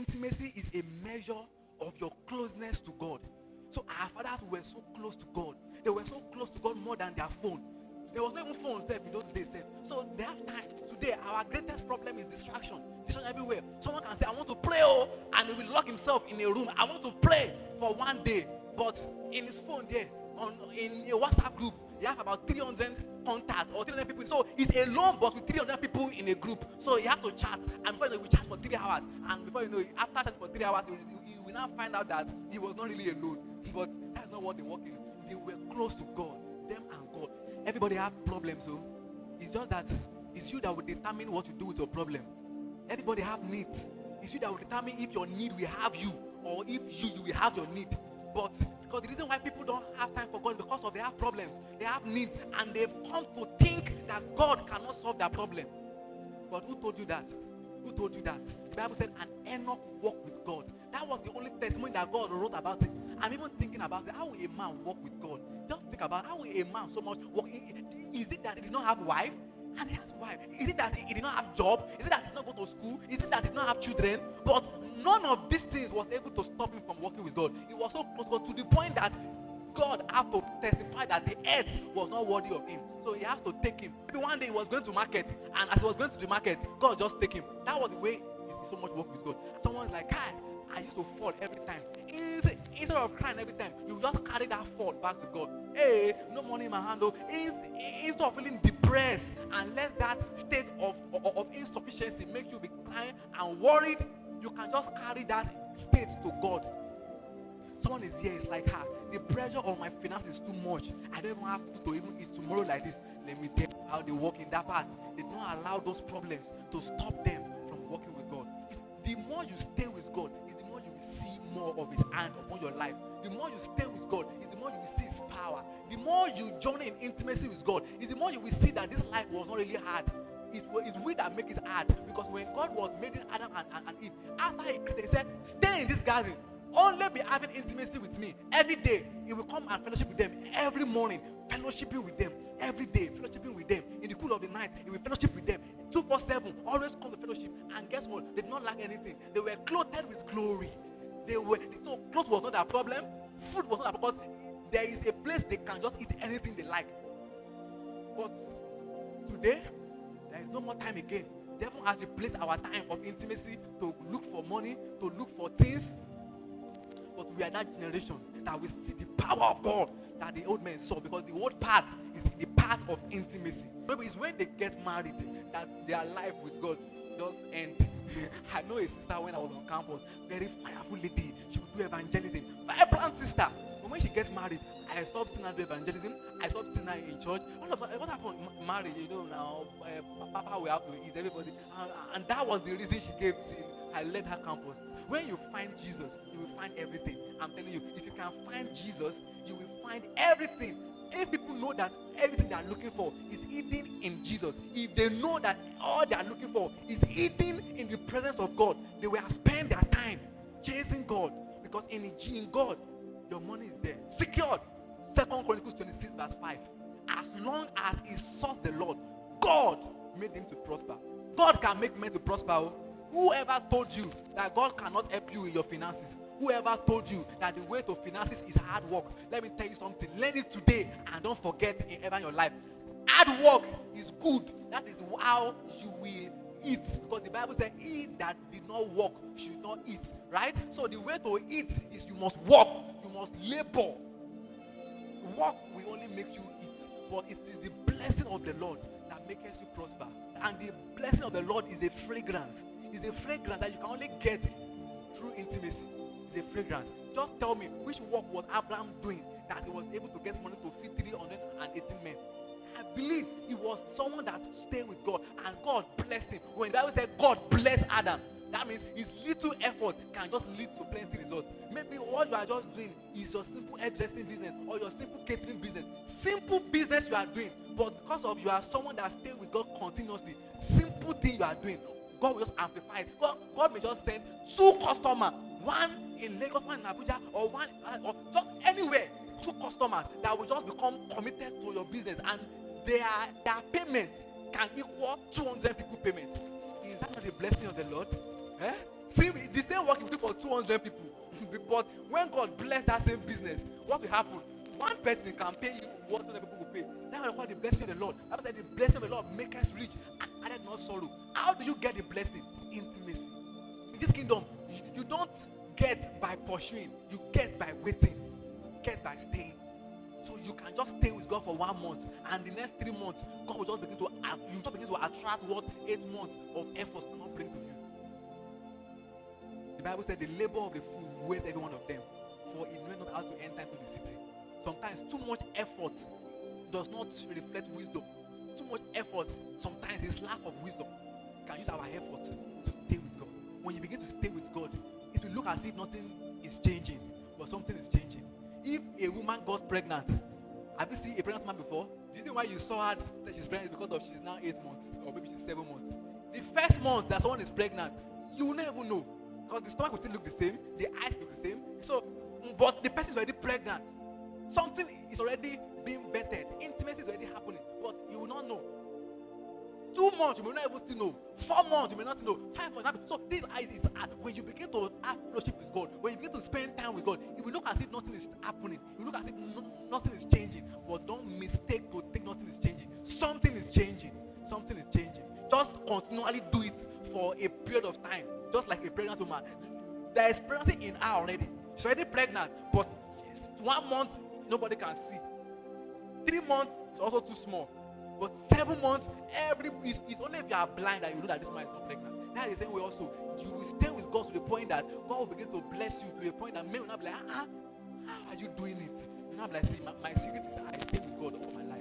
Intimacy is a measure of your closeness to God. So our fathers were so close to God. They were so close to God more than their phone. There was no even phones there in those days. So they have time. Today, our greatest problem is distraction. Distraction everywhere. Someone can say, I want to pray, and he will lock himself in a room. I want to pray for one day. But in his phone there, in a WhatsApp group, you have about 300 contacts or 300 people. So he's alone, but with 300 people in a group. So you have to chat. And before you know, we chat for 3 hours. And before you know, after chatting for 3 hours, you will now find out that he was not really alone. But that's not what they were in. They were close to God, them and God. Everybody have problems, so it's just that it's you that will determine what you do with your problem. Everybody have needs. It's you that will determine if your need will have you or if you will have your need. But because the reason why people don't have time for God is because of they have problems, they have needs, and they've come to think that God cannot solve their problem. But who told you that? Who told you that? The Bible said, and Enoch walked with God. That was the only testimony that God wrote about it. I'm even thinking about it. How will a man walk with God? Just think about how will a man so much walk. Is it that he did not have wife? And he has wife. Is it that he did not have job? Is it that he did not go to school? Is it that he did not have children? But none of these things was able to stop him from walking with God. He was so close to God to the point that God had to testify that the earth was not worthy of him. So he has to take him. Maybe one day he was going to market, and as he was going to the market, God just take him. That was the way he so much work with God. Someone's like, I used to fall every time. Instead of crying every time, you just carry that fall back to God. Hey, no money in my hand. Instead of feeling depressed and let that state of insufficiency make you be crying and worried, you can just carry that state to God. Someone is here, it's like, the pressure of my finances is too much. I don't even have food to even eat tomorrow like this. Let me tell you how they walk in that part. They don't allow those problems to stop them from walking with God. The more you stay with God, is the more you will see more of his hand upon your life. The more you stay with God, is the more you will see his power. The more you journey in intimacy with God, is the more you will see that this life was not really hard. It's we that make it hard. Because when God was making Adam and Eve, after he created, he said, stay in this garden. Only be having intimacy with me every day. He will come and fellowship with them every morning, fellowshipping with them every day, fellowshipping with them in the cool of the night. He will fellowship with them 247, always come to fellowship. And guess what? They did not lack anything. They were clothed with glory. So clothes was not a problem. Food was not a problem, because there is a place they can just eat anything they like. But today, there is no more time again. The devil has replaced our time of intimacy to look for money, to look for things. But we are that generation that we see the power of God that the old men saw, because the old part is the part of intimacy. Maybe it's when they get married that their life with God just ends. I know a sister when I was on campus, very fireful lady. She would do evangelism, vibrant sister. But when she gets married, I stopped seeing her do evangelism. I stopped seeing her in church. What happened? Marriage, now Papa will have to ease everybody, and that was the reason she gave till I led her campus. When you find Jesus, you will find everything. I'm telling you, if you can find Jesus, you will find everything. If people know that everything they are looking for is hidden in Jesus, if they know that all they are looking for is hidden in the presence of God, they will spend their time chasing God, because in God, your money is there, secured. 2 Chronicles 26 verse 5. As long as he sought the Lord, God made him to prosper. God can make men to prosper. Whoever told you that God cannot help you in your finances, whoever told you that the way to finances is hard work, let me tell you something. Learn it today and don't forget it ever in your life. Hard work is good. That is how you will eat. Because the Bible said, he that did not work should not eat. Right? So the way to eat is you must work. You must labor. Work will only make you eat. But it is the blessing of the Lord that makes you prosper. And the blessing of the Lord is a fragrance. It's a fragrance that you can only get through intimacy. It's a fragrance. Just tell me, which work was Abraham doing that he was able to get money to feed 318 men? I believe he was someone that stayed with God, and God blessed him. When the Bible said God blessed Adam, that means his little effort can just lead to plenty results. Maybe what you are just doing is your simple hairdressing business or your simple catering business. Simple business you are doing, but because of you are someone that stays with God continuously, simple thing you are doing, God will just amplify it. God may just send 2 customers, one in Lagos, one in Abuja, or one or just anywhere, 2 customers that will just become committed to your business, and their payment can equal 200 people payment. Is that not the blessing of the Lord? See, the same work you do for 200 people. But when God bless that same business, what will happen? One person can pay you what other people will pay. That's what I call the blessing of the Lord. I said the blessing of the Lord make us rich and added no sorrow. How do you get the blessing? Intimacy. In this kingdom, you don't get by pursuing, you get by waiting, get by staying. So you can just stay with God for 1 month, and the next 3 months, God will just begin to attract what 8 months of effort cannot bring to you. The Bible said the labor of the fool weighs every one of them, for he knows not how to enter into the city. Sometimes too much effort does not reflect wisdom. Too much effort sometimes is lack of wisdom. We can use our effort to stay with God. When you begin to stay with God, it will look as if nothing is changing, but something is changing. If a woman got pregnant, have you seen a pregnant woman before? The reason why you saw her that she's pregnant is because of she's now 8 months, or maybe she's 7 months. The first month that someone is pregnant, you will never know, because the stomach will still look the same, the eyes look the same. So, but the person is already pregnant. Something is already being bettered. Intimacy is already happening, but you will not know. 2 months, you may not even still know. 4 months, you may not know. 5 months. So this is when you begin to have fellowship with God, when you begin to spend time with God, it will look as if nothing is happening. It will look as if nothing is changing. But don't mistake to think nothing is changing. Something is changing. Something is changing. Just continually do it for a period of time. Just like a pregnant woman. There is pregnancy in her already. She's already pregnant, but 1 month, nobody can see. 3 months is also too small. But 7 months, it's only if you are blind that you know that this woman is not pregnant. That is the same way also. You will stay with God to the point that God will begin to bless you to the point that men will not be like, how are you doing it? You will not be like, see, my secret is I stay with God all my life.